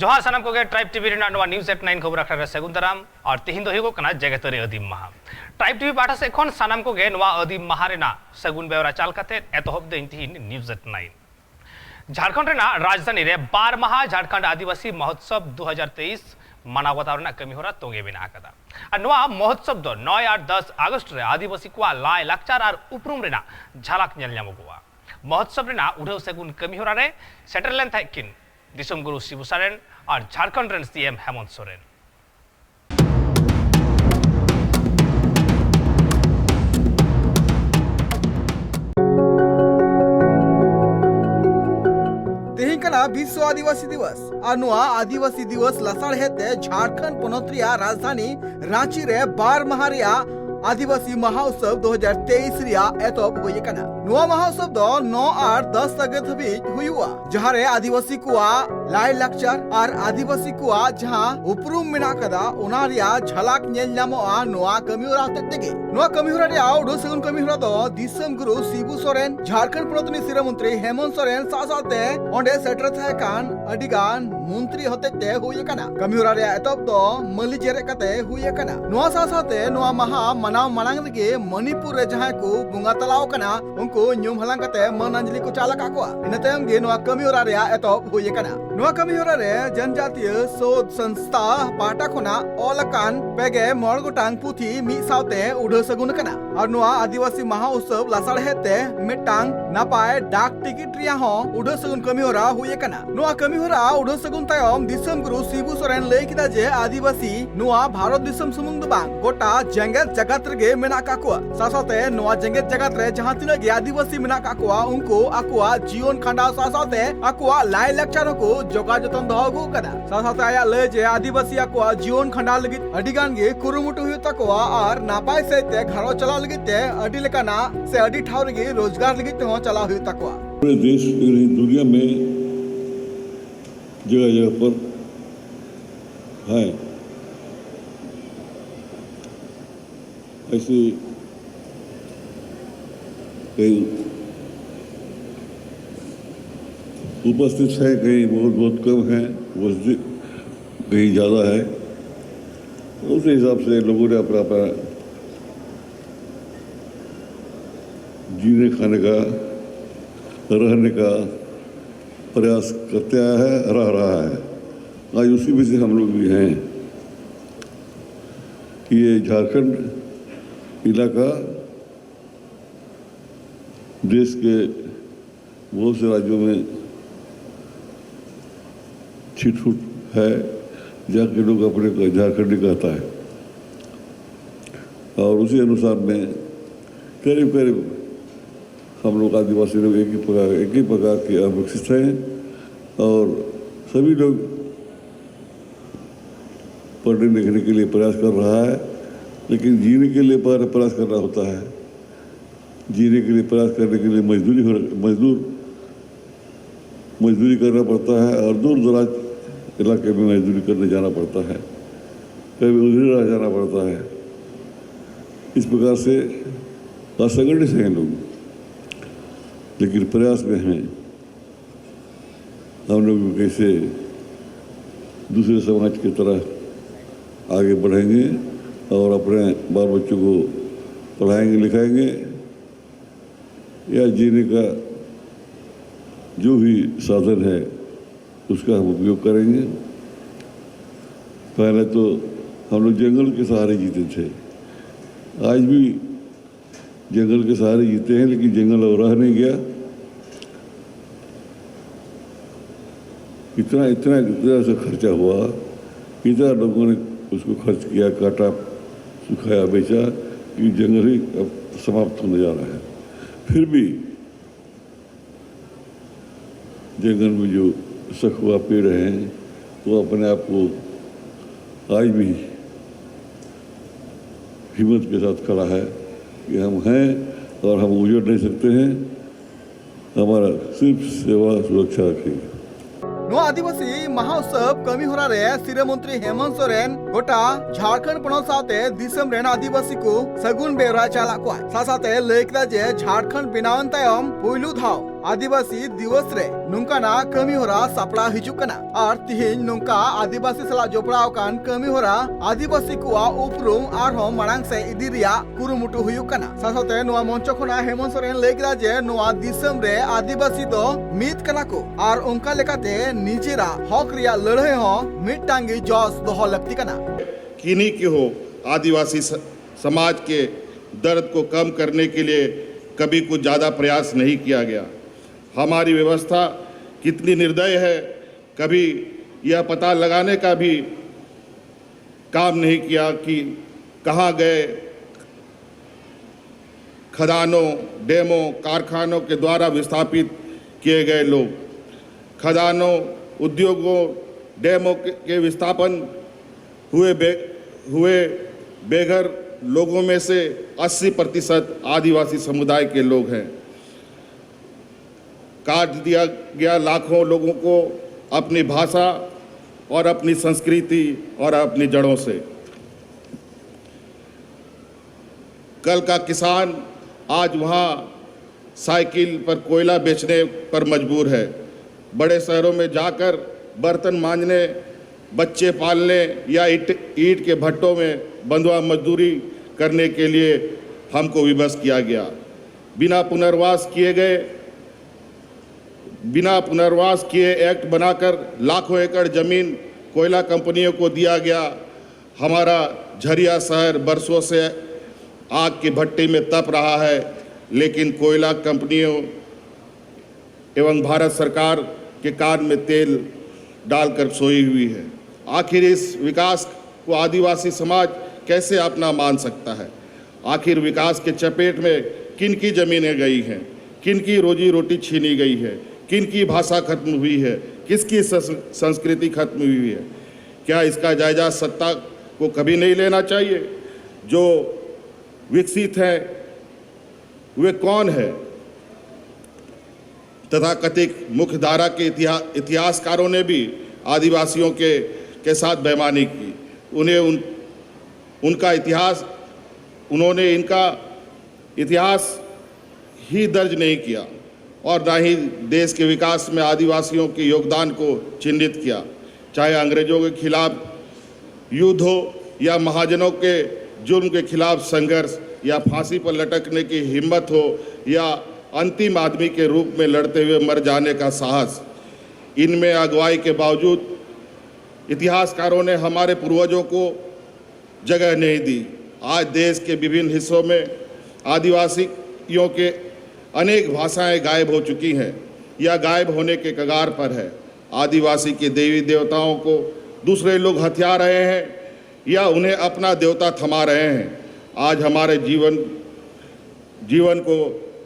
जोहार सानाम को tribe TV news at 9 खबर अखड़ा सगुन दाराम और तिहिन दो हुई जगतरी आदिम माहा ट्राइब टीवी पाठा से खन सानाम को आदिम माहा रेना सगुन बेवरा चाल काते एतहब दिन तिहिन न्यूज एट 9 झारखंड रेना राजधानी रे 12 माहा झारखंड आदिवासी महोत्सव 2023 मानाव बतावना कमी होरा तोंगे बिना आकदा और नवा महोत्सव दो 9 और 10 अगस्त रे आदिवासी को लाय लाक्चार और उपरुम रेना झलक नेल ᱧᱟᱢᱚᱜᱚᱜᱼᱟ महोत्सव रेना उड़ाव सगुन कमी होरा रे सेटल लेन थाकिन दिसम गुरु शिबू सोरेन और झारखंड रेन सीएम हेमंत सोरेन विश्व आदिवासी दिवस और आदिवासी दिवस लसाड़ हेते झारखंड पनोत्रिया राजधानी रांची रे 12 माह आदिवासी महोत्सव 2023 रिया एतब हुई कना नुआ महोत्सव दो 9 और 10 अगस्त हबीज हुआ जहां रे आदिवासी कुआ लाय लाक्चर और आदिवासी कुआ जहां उपरुम मेना कदा उना रिया झलक नेल ᱧᱟᱢᱚᱜᱼᱟ नुआ कमिहोरा तेगे नुआ कमिहोरा रिया उडो सगुन कमिहोरा दो दिसम गुरु शिबू सोरेन झारखंड पनोतनी सिरा मंत्री हेमंत सोरेन सासाते ओंडे सेटर थाय कान अडिगान मंत्री होतेते हुई कना कमिहोरा रिया एतब दो मलि जेरे कते हुई कना नुआ सासाते नुआ महा मनाव मांग लगे मणिपुर रे जहां को बुंगा तलाव कना उनको ᱧᱩᱢ हलांग कते मन अंजलि को चाला काकोआ इन तायम गे नुआ कमिहोरा रे एतब हुई कना नुआ कमिहोरा रे जनजातीय शोध संस्था पाटा खना ओलकान पेगे मोड़ गोटांग पुथी मी सावते उडो सगुन कना और नुआ आदिवासी महोत्सव लासाड़ हेते मिटांग नापाय डाक टिकट रिया हो उडो सगुन कमिहोरा हुई कना नुआ कमिहोरा उडो सगुन तायम दिसम गुरु शिबू सोरेन लय किदा जे आदिवासी नुआ भारत दिसम सुमुंग दो बांग गोटा जेंगेत जगत गे मेना काकुआ सासाते नुआ जेंगेत जगत रे जहां तिना गे आदिवासी मेना काकुआ उनको आकुआ जीवन खंडाव सासाते आकुआ लाय लेक्चर को जोगा जतन दो गु कदा सासाते आया ले जे आदिवासी आकुआ जीवन खंडाव लगी अडिगान गे कुरुमुटु हुई तकोआ और नापाय सेते घरो चला लगी ते अडि लेकाना से अडि ठाव लगी रोजगार लगी ते चला हुई तकोआ पूरे देश पूरी दुनिया में जगह जगह पर है ऐसे कहीं उपस्थित है, कहीं बहुत बहुत कम है, कहीं ज़्यादा है। उस हिसाब से लोगों ने अपना अपना जीने खाने का रहने का प्रयास करते आया है, रह रहा है। आज उसी में से हम लोग भी हैं कि ये झारखंड इलाका देश के बहुत से राज्यों में छिटफुट है, जहाँ के लोग अपने को झारखंडी कहता है और उसी अनुसार में करीब करीब हम लोग आदिवासी लोग एक ही प्रकार के अविकसित हैं और सभी लोग पढ़ने लिखने के लिए प्रयास कर रहा है, लेकिन जीने के लिए प्रयास करना होता है। जीने के लिए प्रयास करने के लिए मजदूरी करना पड़ता है और दूर दराज इलाके में मजदूरी करने जाना पड़ता है, कभी उधर रह जाना पड़ता है। इस प्रकार से असंगठित हैं लोग, लेकिन प्रयास में हैं हम लोग कैसे दूसरे समाज की तरह आगे बढ़ेंगे और अपने बाल बच्चों को पढ़ाएंगे लिखाएंगे या जीने का जो भी साधन है उसका हम उपयोग करेंगे। पहले तो हम लोग जंगल के सहारे जीते थे, आज भी जंगल के सहारे जीते हैं, लेकिन जंगल और रह नहीं गया। इतना सा खर्चा हुआ, इतना लोगों ने उसको खर्च किया, काटा, सुखाया, बेचा कि जंगल ही अब समाप्त होने जा रहा है। फिर भी जंगल में जो सखुआ पेड़ हैं वो अपने आप को आज भी हिम्मत के साथ खड़ा है कि हम हैं और हम उजड़ नहीं सकते हैं, हमारा सिर्फ सेवा सुरक्षा रखेंगे। आदिवासी महोत्सव कमी हो रहा सिरा मंत्री हेमंत सोरेन गोटा झारखंड पनोत साथे दिसम रेन आदिवासी को सगुन बेवरा चाला को साथे लय किदा जे झारखंड बनावन तायम पुइलु धाव आदिवासी दिवस रे नुंकाना कमी होरा सापड़ा हिजुक कना और तिहिन नुंका आदिवासी सला जोपड़ाव कान कमी होरा आदिवासी कुआ उपरुम आरहों मांग से इदी रिया कुरुमुटु हुयुक कना साथते नुआ मंच खना हेमंत सोरेन लई केदा जे नुआ दिसम रे आदिवासी दो मित कना को और उनका लेकाते निजेरा हक रिया लड़ाई हो मिटांगी जॉस दोहो लगती कना किन्हीं की हो आदिवासी समाज के दर्द को कम करने के लिए कभी कुछ ज़्यादा प्रयास नहीं किया गया। हमारी व्यवस्था कितनी निर्दय है, कभी यह पता लगाने का भी काम नहीं किया कि कहाँ गए खदानों, डैमों, कारखानों के द्वारा विस्थापित किए गए लोग। खदानों, उद्योगों, डैमों के विस्थापन हुए बेघर लोगों में से 80% आदिवासी समुदाय के लोग हैं। काट दिया गया लाखों लोगों को अपनी भाषा और अपनी संस्कृति और अपनी जड़ों से। कल का किसान आज वहाँ साइकिल पर कोयला बेचने पर मजबूर है। बड़े शहरों में जाकर बर्तन मांजने, बच्चे पालने या ईंट के भट्टों में बंधुआ मजदूरी करने के लिए हमको विवश किया गया। बिना पुनर्वास किए एक्ट बनाकर लाखों एकड़ जमीन कोयला कंपनियों को दिया गया। हमारा झरिया शहर बरसों से आग की भट्टी में तप रहा है, लेकिन कोयला कंपनियों एवं भारत सरकार के कान में तेल डालकर सोई हुई है। आखिर इस विकास को आदिवासी समाज कैसे अपना मान सकता है? आखिर विकास के चपेट में किन की ज़मीनें गई हैं, किन की रोजी रोटी छीनी गई है, किन की भाषा खत्म हुई है, किसकी संस्कृति खत्म हुई है? क्या इसका जायजा सत्ता को कभी नहीं लेना चाहिए? जो विकसित है वे कौन है? तथाकथित मुख्य धारा के इतिहासकारों ने भी आदिवासियों के साथ बेईमानी की। उन्होंने इनका इतिहास ही दर्ज नहीं किया और ना ही देश के विकास में आदिवासियों के योगदान को चिन्हित किया। चाहे अंग्रेजों के खिलाफ युद्ध हो या महाजनों के जुर्म के खिलाफ संघर्ष या फांसी पर लटकने की हिम्मत हो या अंतिम आदमी के रूप में लड़ते हुए मर जाने का साहस, इनमें अगुवाई के बावजूद इतिहासकारों ने हमारे पूर्वजों को जगह नहीं दी। आज देश के विभिन्न हिस्सों में आदिवासियों के अनेक भाषाएं गायब हो चुकी हैं या गायब होने के कगार पर है। आदिवासी के देवी देवताओं को दूसरे लोग हथिया रहे हैं या उन्हें अपना देवता थमा रहे हैं। आज हमारे जीवन को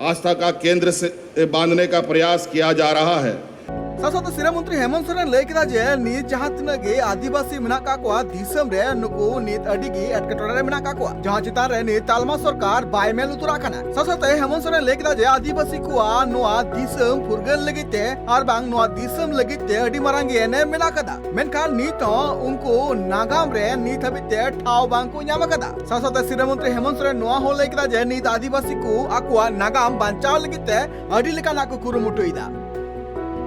आस्था का केंद्र से बांधने का प्रयास किया जा रहा है। साथ सिरा मंत्री हेमंत सोरेन लई केदा जे नीत जहां तिना गे आदिवासी मेना का को दिसम रे नुकु नीत अडी गी एटकेटोरे रे मेना का को जहां चितान रे नीत तालमा सरकार बाय मेल उतरा खाना साथ हेमंत सोरेन लई केदा जे आदिवासी को नोआ दिसम फुरगल लगिते आर बांग नोआ दिसम लगिते अडी मारांग एने मेना कदा मेनखान नीत उनको नागाम रे नीत हबिते ठाव बांग को ᱧᱟᱢ कदा साथ सिरा मंत्री हेमंत सोरेन नोआ हो लई केदा जे नीत आदिवासी को आकुआ नागाम बांचाव लगिते अडी लेकाना को कुरुमुटुइदा।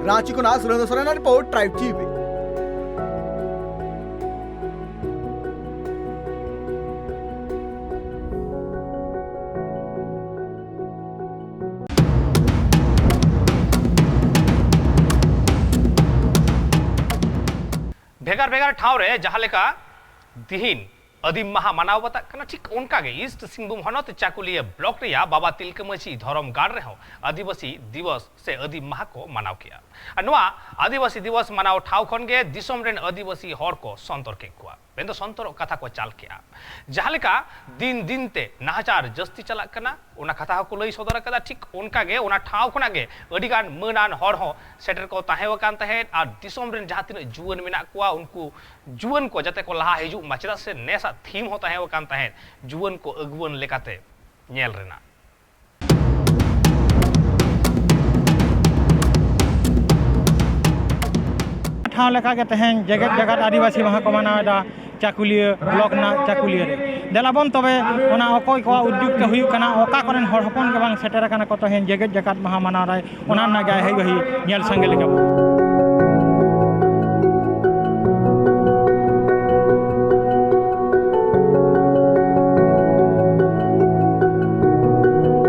रांची को Surendra Soren report, tribe TV. भेगार भेगार ठाव रे जहां लेका दिहिन अदिम महा मानाव बता कना ठीक उनका गे ईस्ट सिंहभूम हनत चाकुलिया ब्लॉक रिया बाबा तिलक मछी धर्म गाड़ रहे आदिवासी दिवस से अदिम महा को मनाव किया। नुआ आदिवासी दिवस मनाव ठाव खन गे दिसम रेन आदिवासी हर को संतर के कुआ बेंदो संतर कथा को चाल किया। जहां लेका दिन दिन ते नाहचार जस्ती चला कना उना कथा को लई सदर कदा ठीक उनका गे उना ठाव खना गे अडिगान मनान हर हो सेटर को ताहेव कान तहे आ दिसम रेन जहां तिन जुवन मेना कुआ उनको जुवन को जते को लहा हिजु मचदा से नेसा थीम होता है वो कान तहे जुवन को अगुवन लेकाते नेल रेना ठाव लेका के तहें जगत जगत आदिवासी महा को मनावेदा चाकुलिया ब्लॉक ना चाकुलिया रे देलाबन तबे ओना अकय को उद्योग ते हुयु कना ओका करेन हर हपन के बांग सेटर कना कत हेन जेगेत जकात महा मनाव राय ओना ना गाय है वही नेल संगे लेके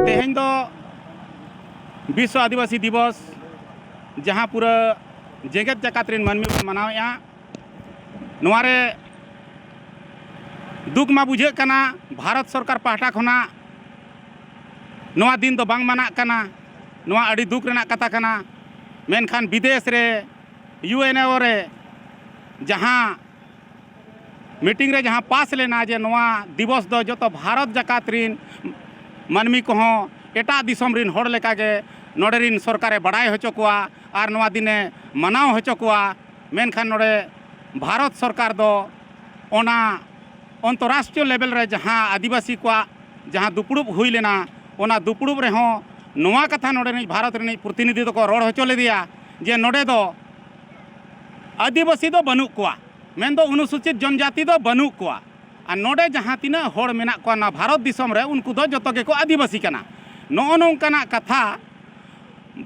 तेहेन दो विश्व आदिवासी दिवस जहाँ पूरा जेगेत जकात रेन मानमी बन मनावेया नोआरे दुख मा बुझे कना भारत सरकार पाहटा खना नोआ दिन दो बांग मना कना नोआ अड़ी दुख रेना कथा कना मेनखान विदेश रे यूएनओ रे जहाँ मीटिंग रे जहाँ पास लेना जे नोआ दिवस दो जो तो भारत जकात रेन मानमी को एटा दिसम रिन होड़ लेका गे नोडे रिन सरकारे बड़ाई होचो कोआ आर नोआ दिने मनाव होचो कोआ मेनखान नोडे भारत सरकार दो ओना अंतरराष्ट्रीय लेवल रे जहाँ आदिवासी को जहाँ दुपुड़ुब हुई लेना ओना दुपुड़ुब रे हों नोआ कथा नोडे नहीं भारत रे नहीं प्रतिनिधि तो को रोड होचो ले दिया जे नोडे दो आदिवासी दो बनू कोआ मेन दो अनुसूचित जनजाति दो बनू कोआ आ नोडे जहाँ तीना होड़ मेना को ना भारत दिसम रे उनको दो जतो के को आदिवासी कना नो नोंकना कथा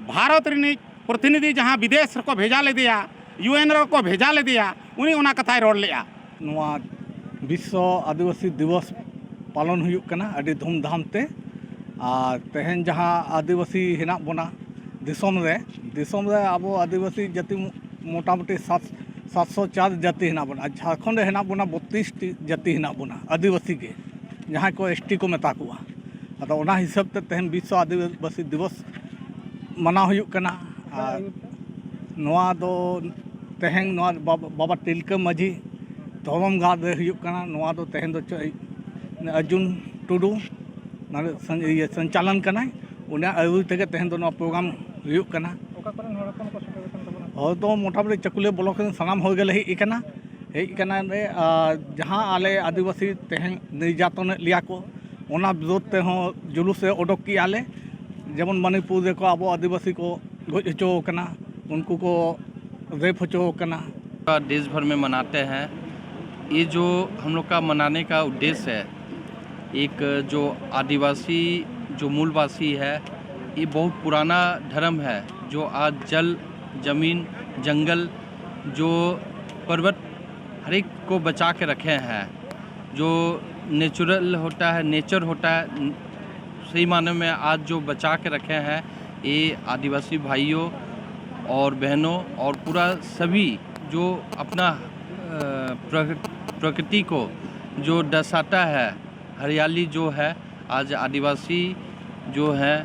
भारत रे प्रतिनिधि जहाँ विदेश को भेजा ले दिया यूएन को भेजा ले दिया उनी ओना कथाय रोड लेया नोआ विश्व आदिवासी दिवस पालन हुयुक कना अड़ी धूमधाम ते आ तेहन जहाँ आदिवासी हेना बोना दिसम रे अब आदिवासी जाति मोटामुटी 704 जाति हेना बोना झारखंड हेना बोना 32 जाति हेना बोना आदिवासी के जहाँ को एसटी को मेता कुआ अतो ओना हिसाब ते तेहन विश्व आदिवासी दिवस मना हुयुक कना नोआ दो तेहन नोआ बाबा तिलका माझी धर्म गाड़ रे हुयुक कना नोआ दो तेहन दो अर्जुन टुडू ये संचालन कना उन्हें आयु तेगे तेहन दो प्रोग्राम हुयुक कना और तो मोटामुटी चकुले ब्लॉक सानाम हो गए हेज कना रे जहाँ आले आदिवासी तेहन निर्यातन लिया को ओना विरोध ते हो जुलूस से उडोक की आले जेमन मणिपुर देखो अब आदिवासी को गोज हचो कना उनको को रेप हचो कना देश भर में मनाते हैं। ये जो हम लोग का मनाने का उद्देश्य है, एक जो आदिवासी जो मूलवासी है, ये बहुत पुराना धर्म है जो आज जल जमीन जंगल जो पर्वत हर एक को बचा के रखे हैं। जो नेचुरल होता है, नेचर होता है, सही माने में आज जो बचा के रखे हैं ये आदिवासी भाइयों और बहनों और पूरा सभी जो अपना प्रकृति को जो दर्शाता है, हरियाली जो है, आज आदिवासी जो है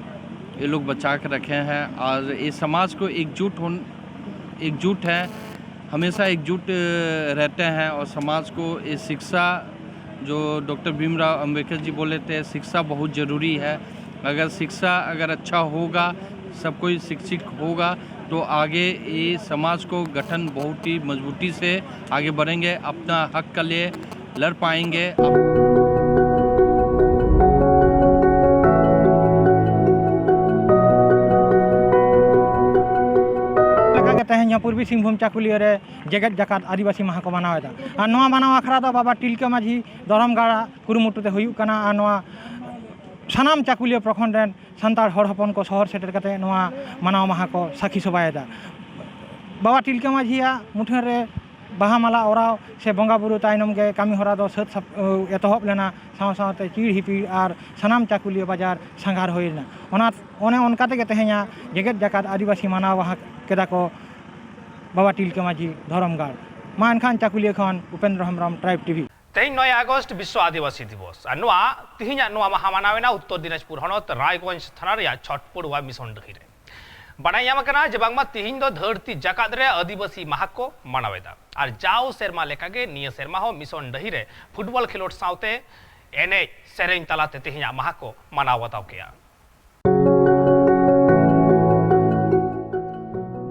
ये लोग बचा के रखे हैं। और ये समाज को एकजुट है, हमेशा एकजुट रहते हैं। और समाज को ये शिक्षा जो डॉक्टर भीमराव अंबेडकर जी बोले थे, शिक्षा बहुत ज़रूरी है। अगर शिक्षा अगर अच्छा होगा, सब कोई शिक्षित होगा तो आगे ये समाज को गठन बहुत ही मजबूती से आगे बढ़ेंगे, अपना हक के लिए लड़ पाएंगे। तेहन पूर्वी सिंहभूम चाकुलिया रे जेगेत जकात आदिवासी माह को मनावेदा और नोआ मनाव आखड़ा दो बाबा तिलका माझी धरम गाड़ा कुरुमुटुते हुयुक कना और नोआ सानाम चाकुलिया प्रखंड रेन सानतार हर हपन को शहर सेटर कते नोआ मनाव माह को साखी सबायदा। बाबा तिलका माझिया मुठन रे बाहा माला ओराव से बंगा बुरु तायनम गे कामी हरा दो सत एतहब लेना साव सावते चिड़ हिपीड़ और सानाम चाकुलिया बाजार संघार होइना ओने ओनकाते गे तेहेया जेगेत जकात आदिवासी मनाव माह केदा को बाबा तिलका माझी धरमगाड़ मान खान चाकुलिया खान उपेंद्र हेम्ब्रम ट्राइब टीवी। तेईन 9 আগস্ট विश्व आदिवासी दिवस और नोआ तिहिना नोआ माहा मानावेना उत्तर दिनाजपुर हनत रायगंज थाना रे छटपड़ुआ मिशन डही रे बाडायाम कना जे बांगमा तिहिन दो धरती जकात रे आदिवासी माहा को मानावेदा और जाओ सेरमा लेकागे निया सेरमा हो मिशन डही रे फुटबॉल खेलोट साउते एने सेरेन तलाते तिहिना माहा को मानावताव केया।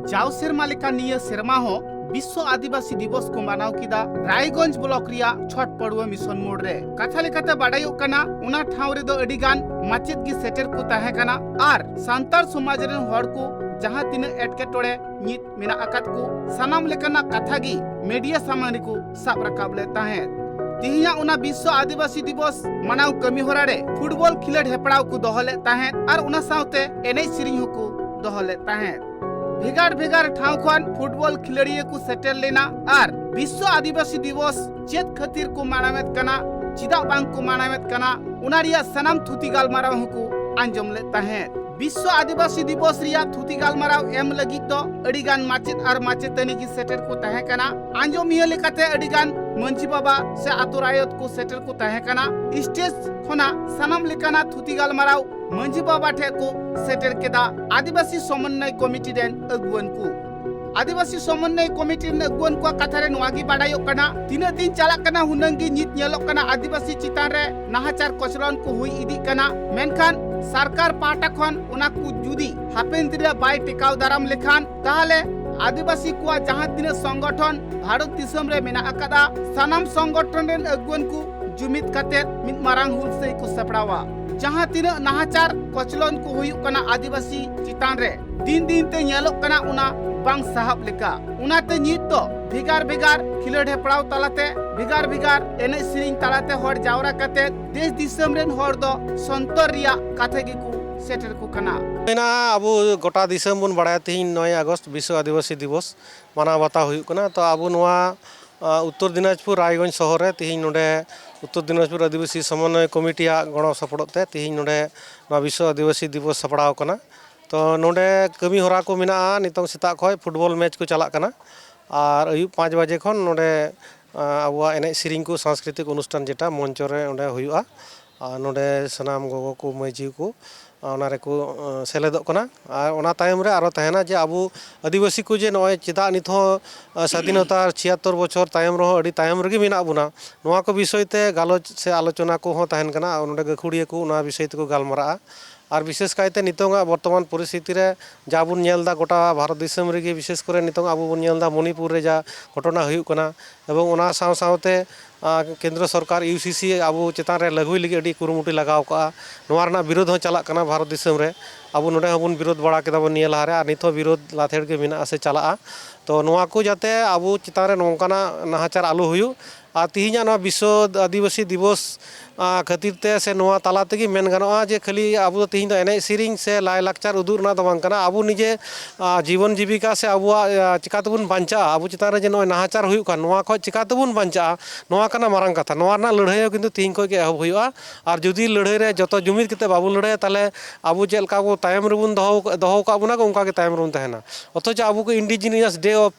जाओ सेरमा लेका निया सेरमा हो विश्व आदिवासी दिवस को मानाव किदा रायगंज ब्लॉक रिया छटपड़ुआ मिशन मोड़ रे कथा लेकाते बाडायो कना उना ठाव रे दो अडिगान माचेत की सेटर को ताहे कना आर सांतार समाज रेन हड़ को जहां तीना एटकेटोड़े नित मेना अकात को सनाम लेकाना कथा गी मीडिया सामने को साब रकाब ले ताहें तिहिया उना विश्व आदिवासी दिवस मनाव कमी होराड़े फुटबॉल खिलड़ हेपड़ाव को दोहले ताहें और उना साउते एने सिरिंग को दोहले ताहें भेगार भेगार ठाव खन फुटबॉल खिलड़िया को सेटल लेना और विश्व आदिवासी दिवस चेत खातिर को मानावेत कना चिदा बांग को मानावेत कना उना रिया सनाम थुती गालमाराव को आंजम ले ताहें विश्व आदिवासी दिवस रिया थुती गालमाराव एम लगी तो अडिगान माचेत और माचेतनी की सेटर को ताहें कना आंजमिया लेकाते अडिगान मंची बाबा से आतु रायत को सेटर को ताहें कना स्टेज खना सनाम लेकाना थुती गालमाराव मंजी बाबा ठे को सेटर केदा आदिवासी समन्वय कमिटी देन अगुवन को आदिवासी समन्वय कमिटी ने अगुवन को कथा रे नोआगी बाडायो कना तीना दिन चला कना हुनंगी नित नेलोक कना आदिवासी चितान रे नाहाचार कचरन को हुई इदी कना मेनखान सरकार पाटा खन उना को जुदी हापेन दिन बाय टिकाव दाराम लेखान ताहले आदिवासी को जहां तीना संगठन भारत दिसम रे मेना अकादा सनाम संगठन रे अगुवन को जुमित कते मित मारांग हुलसे को सपड़ावा जहां तीना नाहाचार कचलन को हुई कना आदिवासी चितान रे दिन दिन ते नेलोक कना उना बांग साहब लेका उनाते नित तो भिगार भिगार खिलड़ हेपड़ाव तालाते भिगार भिगार एने सिरिंग तालाते हर जावरा कते देश दिसम रेन हर दो संतर रिया कथा गी को सेटर को कना अब गोटा दिसम बन बड़ा 9 अगस्त विश्व आदिवासी दिवस माना बाता हुई कना तो अब उत्तर दिनाजपुर रायगंज शहर रे तिहिन नोडे उत्तर दिनाजपुर आदिवासी समन्वय कमिटी गण सपड़ते तिहिन नोडे विश्व आदिवासी दिवस सपड़ाव कना तो नोडे कमी होरा को मेना नितों सेता खय फुटबॉल मैच को चला कना और अयुब 5 बजे खन नोडे आबुआ एने सिरिंग को सांस्कृतिक अनुष्ठान जेटा मंच रे ओंडे हुयुआ नोडे सनाम गोगो को मजी को ओना रे को सेलेदो कना और ओना तायम रे आरो तहना जे आबु आदिवासी को जे नय चिदा नित स्वाधीनता 76 बछर तायम रहो अडी तायम रेगे मेना बुना नोआ को विषय ते गालोच से आलोचना को हो तहन कना नोडे गखुड़िया को ओना विषय ते को गालमरा और विशेष कायते नितोंगा वर्तमान परिस्थिति रे जाबुन नेलदा गोटा भारत दिसम रेगे विशेष करे नितों आबु बन नेलदा मणिपुर रे जा घटना हुयुक कना एवं ओना साव सावते केंद्र सरकार यूसीसी आबु चेतान रे लगुई लगी अडी कुरुमुटी लगाव का नोआ रना विरोध हो चला कना भारत दिसम रे आबु नोडे हबुन विरोध बड़ा केदा बन निया लारे आ नितो विरोध लाथेड़ के मेना से चला तो नोआ को जाते आबु चेतान रे नोंकाना नाहाचार आलू हुयु आ तिहिना नोआ विश्व आदिवासी दिवस खातिर ते से नोआ ताला तेगी मेन गानोआ जे खाली आबु तिहिन एने सिरिंग से लाय लाकचार उदुरना तो बांग कना आबु निजे जीवन जीविका से आबुआ चिकातबुन बांचा आबु चितान रे जे नोय नाहाचार हुयु का नोआ खो चिकातबुन बांचा नोआ कना मारांग कथा नोआ ना लड़ाई किंतु तिहिन खो के एहब हुयुआ और जुदी लड़ाई रे जतो जुमिद केते बाबु लड़ाई ताले आबु जेलका को तायम रेबुन दोहो का बुना को उनका के तायम रेबुन तहना अथच आबु को इंडिजिनियस डे ऑफ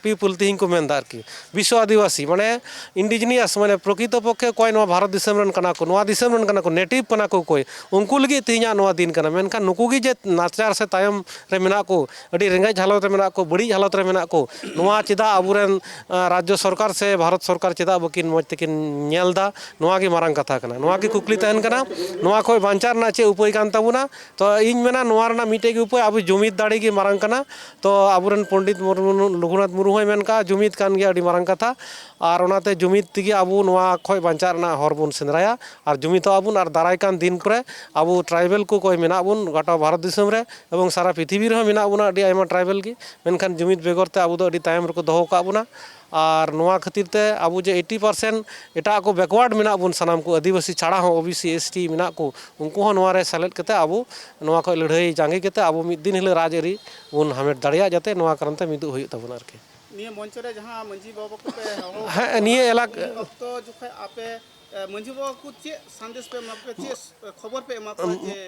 पीपल तिहिन को मेनदा आरकी विश्व आदिवासी माने इंडिजिनियस माने प्रकृत पक्षे कोई नोआ भारत दिसम रन कना को नोआ दिसम रन कना को नेटिव कना को कोई उनको लगी तिहिना नोआ दिन कना मेनखान नुकु गी जे नाचार से तायम रे मेना को अडी रेंगाई हालत रे मेना को बड़ी हालत रे मेना को नोआ चिदा आबुरेन राज्य सरकार से भारत सरकार चिदा बकिन मज तकिन नेलदा नोआ गी मारांग कथा कना नोआ गी कुकली तहन कना नोआ खय बांचार ना चे उपाय कान ताबुना तो इन मेना नोआ रना मिटे गी उपाय आबु जुमिद दाड़ी गी मारांग कना तो आबुरेन पंडित मुर्मू लघुनाथ मुर्मू मेन का जुमिद कान गी अडी मारांग कथा और ओनाते जुमिद तिगी आबु नोआ खय बांचार ना हर बुन सेंद्राया और जुमिद आबुन और दाराय कान दिन करे आबु ट्राइबल को कोई मेना बुन गोटा भारत दिसम रे एवं सारा पृथ्वी रे मेना बुना अडी आयमा ट्राइबल गी मेनखान जुमिद बेगर ते आबु दो अडी तायम रको दोहो का बुना और नोआ खातिर ते आबु जे 80% एटा को बैकवर्ड मेना बुन सनाम को आदिवासी छाड़ा हो ओबीसी एसटी मेना को उनको हो नोआ रे सेलेक्ट कते आबु नोआ को लड़ाई जांगी कते आबु मिद दिन हिले राजआरी बुन हमेट दाड़िया जाते नोआ कारण ते मिदु हुई तबुन आरके निये मंच रे जहां मंजी बाबा को पे हो हाँ निये एलाक तो जो आपे मंजी बाबा को चे संदेश पे मापे चे खबर पे मापे जे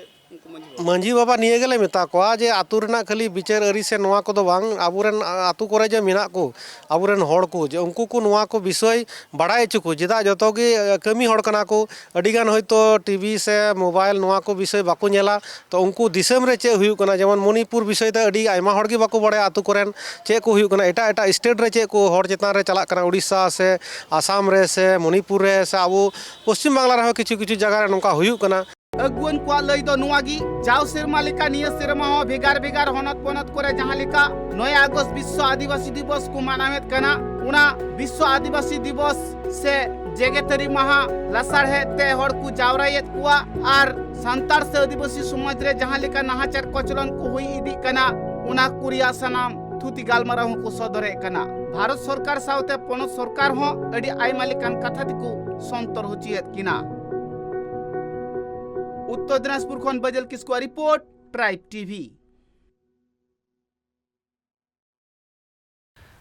मंजी बाबा निये गेले मेता को जे आतु रेना खाली बिचार अरी से नोआ को दो बांग आबुरेन आतु करे जे मेना को आबुरेन हड़ को जे उनको को नोआ को विषय बड़ाय चुको जेदा जतो गे कमी हड़ कना को अडिगान होयतो टीवी से मोबाइल नोआ को विषय बाको नेला तो उनको दिसम रे चे हुयु कना जेमन मणिपुर विषय ते अडी आयमा हड़ गे बाको बड़ाय आतु करेन चे को हुयु कना एटा एटा स्टेट रे चे को हड़ चेतान रे चला कना उड़ीसा से आसाम रे से मणिपुर रे से आबु पश्चिम बांग्ला रे किछु किछु जगह रे नोका हुयु कना अगुवन को लई दो नुआगी जाव सेरमा लेका निय सेरमा हो भेगार भेगार होनत पनत करे जहां लेका 9 अगस्त विश्व आदिवासी दिवस को मनावेत कना उना विश्व आदिवासी दिवस से जेगेतरी महा लसाड़े ते हड़ को जावरायेत कुआ आर संतार से आदिवासी समाज रे जहां लेका नाहाचार कचलन को हुई इदी कना उना कुरिया सनाम थुती गालमाराव को सदरे कना भारत सरकार साउते पोनत सरकार हो अडी आयमा लेकान कथा दिकु संतर होचियत किना उत्तर दिनाजपुर खन बजल किसको रिपोर्ट ट्राइब टीवी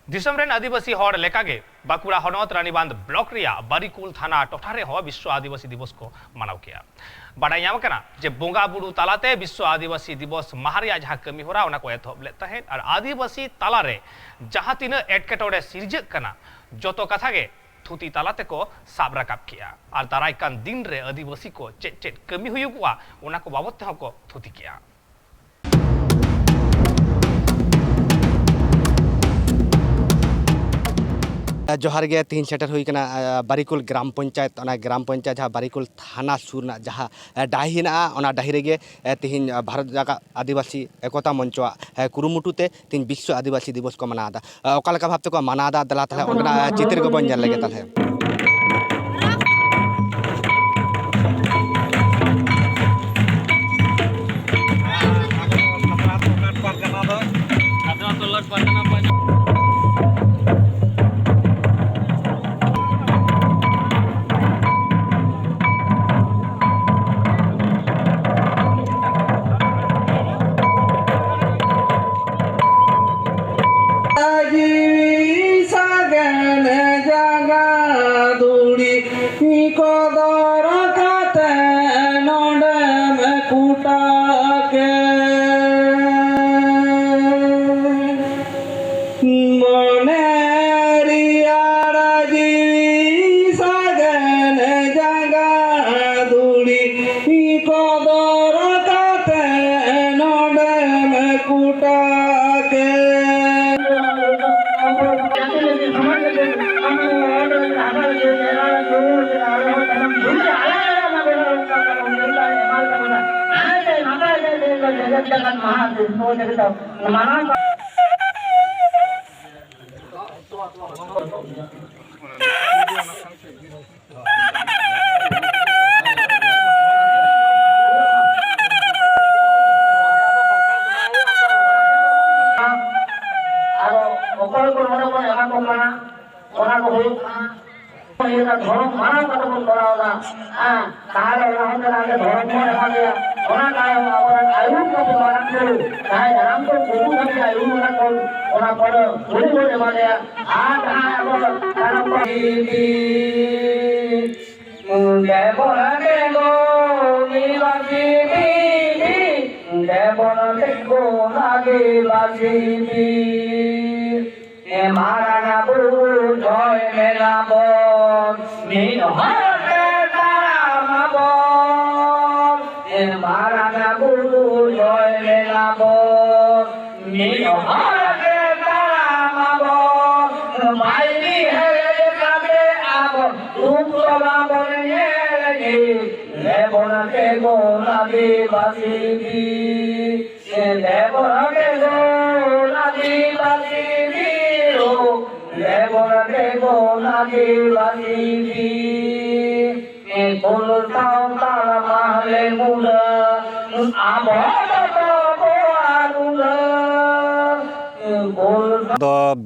दिसम रेन आदिवासी हड़ लेकागे बाकुड़ा हनत रानीबांध ब्लॉक रिया बारिकुल थाना टोठारे हो विश्व आदिवासी दिवस को मनाव किया बाडाय नाम कना जे बोंगा बुडू तालाते विश्व आदिवासी दिवस माहारिया जहां कमी होरा उना को एथोब ले तहेन और आदिवासी तालारे जहां तीन एटकेटोड़े सिरजक कना जतो कथा गे थुती तालाते को साब राकाब किया और दारायकान दिन रे आदिवासी को चेट चेट कमी हुयुगवा उना को बाबत ते को थुती किया जोहार गे तीन सेटर हुई कना बारिकुल ग्राम पंचायत ग्राम पंचायत जहाँ बारिकुल थाना सुर ना जहाँ डाही ना ओना डाही रेगे तीन भारत जागा आदिवासी एकता मंचवा कुरुमुटुते तीन विश्व आदिवासी दिवस को मनादा ओकालका भाबते को मनादा दला तले ओना चित्र को बन लगे तले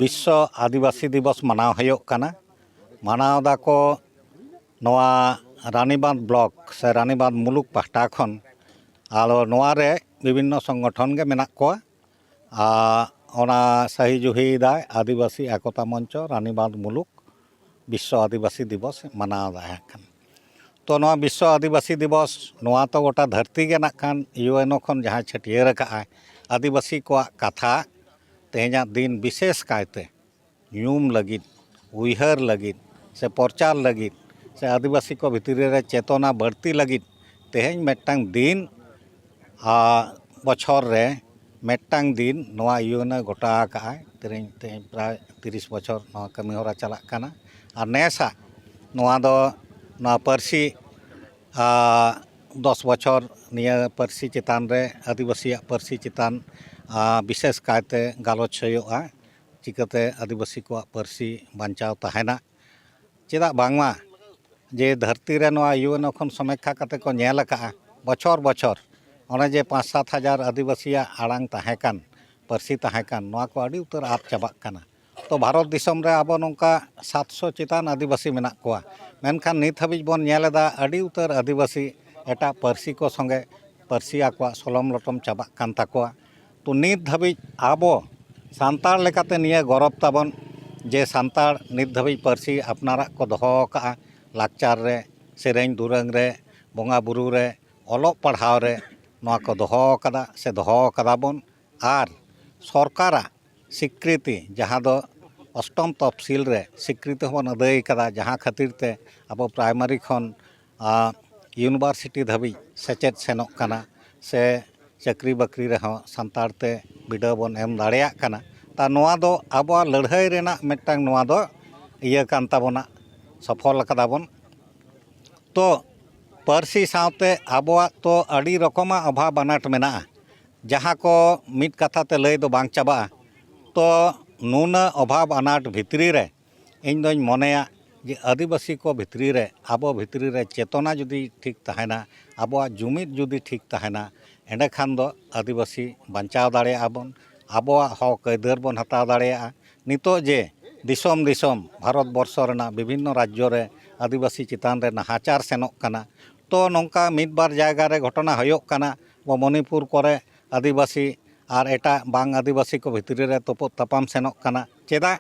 विश्व आदिवासी दिवस मनाव होयोग कना मनाव दाको नवा रानीबांध ब्लॉक से रानीबांध मुलुक पाहटा खन आलो नवा रे विभिन्न संगठन के मेना को ओना सही जुही दाय आदिवासी एकता मंच रानीबांध मुलुक विश्व आदिवासी दिवस मनाव दाय तो नवा विश्व आदिवासी दिवस नवा तो गोटा धरती के नाखान यूएनओ खन जहाँ छटियर का आदिवासी को कथा तेहना दिन विशेष कायते यूम लगित उइहर लगित से प्रचार लगित से आदिवासी को भितरी रे चेतना बढ़ती लगित तेहन मेटांग दिन बछर रे मेटांग दिन नवा यूएनओ गोटा का तेहन प्राय 30 बछर नवा कमी होरा चला काना और नेसा नवा दो नवा परसी 10 बछर निया परसी चितान रे आदिवासी परसी चितान विशेष कायते गालोच होयोगा चिकाते आदिवासी को पार्सी बांचाव तहना चेदा बांगमा जे धरती रे नवा यूएनओ खन समीक्षा करते को नेल का बछर बछर ओने जे 5-7 हज़ार आदिवासी आड़ांग तहकान पार्सी तहकान नवा को आड़ी उतर आद चाबाक काना तो भारत दिसम रे अब नौका 700 चितान आदिवासी मेना कोआ मेनखान नित हबिज बन नेलेदा आड़ी उतर आदिवासी एटा पार्सी को संगे पार्सी आकवा सलम लटम चाबाक कान ताकोआ तो नित धाबिज आबो सान्ताड़ लेकाते निया गौरव ताबन जे सान्ताड़ नित धाबिज पार्सी अपनारा को दोहो का लाकचार रे सेरेंग दुरंग रे बोंगा बुरु रे ओलोग पढ़ाव रे नवा को दोहो कदा से दोहो कदा बन आर सरकारा स्वीकृति जहाँ दो अष्टम तफसिल रे स्वीकृति हबन अदाय कदा जहाँ खातिर ते अब प्राइमरी खन यूनिवर्सिटी धाबिज सेचेद सेनोग काना से चाकरी बाकरी रहो सान्ताड़ ते बिडा बन एम दाड़ेया काना ता नवा दो आबो लड़ाई रेना मिदटांग नवा दो इया कान ताबोना सफल कदाबन तो पार्सी सावते आबोआ तो अड़ी रकमा अभाव अनाट मेना जहाँ को मिद कथा ते लय दो बांग चाबा तो नूना अभाव अनाट भितरी रे इन दोñ मनेया जे आदिवासी को भितरी रे आबो भितरी रे चेतना जुदी ठीक तहना आबोआ जुमिद जुदी ठीक तहना एंडे खान दो आदिवासी बांचाव दाड़ेया आबन आबोआ हक आयदार बन हताव दाड़ेया नितो जे दिसोम दिसोम भारत वर्ष रेना विभिन्न राज्य रे आदिवासी चितान रे नाहाचार सेनोग काना तो नौका मिद बार जायगा रे घटना होयोग काना वो मणिपुर करे आदिवासी और एटा बांग आदिवासी को भितरी रे तोपो तपाम सेनोग काना चेदा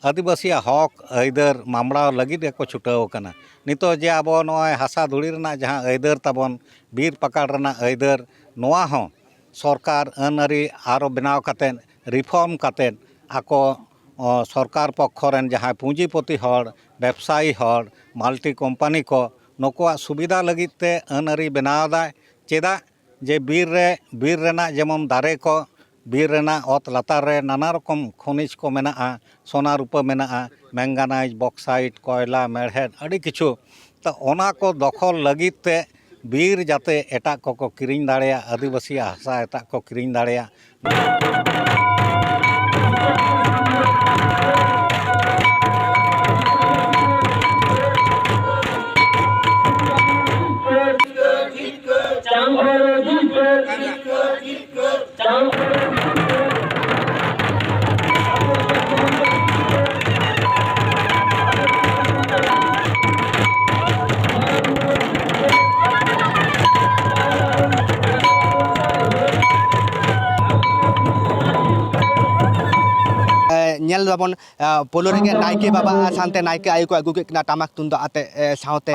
आदिवासी हक आयदार मामड़ा लगिद को छुटाव काना नितो जे आबो नोय हासा धुड़ी रेना जहाँ आयदार ताबन बीर पकड़ रेना आयदार नोआ हो सरकार अनारी आरो बनाव कातेन रिफॉर्म कातेन आको सरकार पक्षरें जहाँ पुंजीपति हर व्यवसायी हर माल्टी कंपनी को नुकुआ सुविधा लगिते अनारी बनावदा चेदा जे बीर रेना जेमन दारे को बीर रेना अत लातार रे नाना रकम खनिज को मेना सोना रूपा मेना मैंगानाइज बक्साइट कोयला मेड़हेद अड़ी किछु तो ओना को दखल लगिते बीर जाते एटा को किरिंग दाड़ेया आदिवासी हासा एटा को किरिंग दाड़ेया नेल दाबन पोलो रे नायके बाबा सानते नायके आयु को अगु के टामक तुंदा आते सावते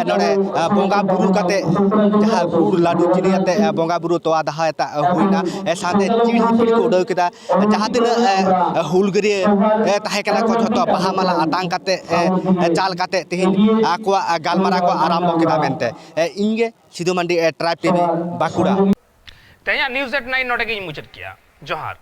नोडे बोंगा बुरु काते जहां गुड़ लाडू चिनी आते बोंगा बुरु तो आधा ता हुइना सानते चिड़ी चिड़ी को उडो केदा जहां दिन हुलगरी ताहे कना को जतो बाहामाला आतांग काते चाल काते तिहिन आकवा गालमारा को आरंभ केदा मेनते इंगे सिधु मंडी ट्राइब टीवी बाकुड़ा तेया न्यूज़@9 नोटे के मुचत किया जोहार।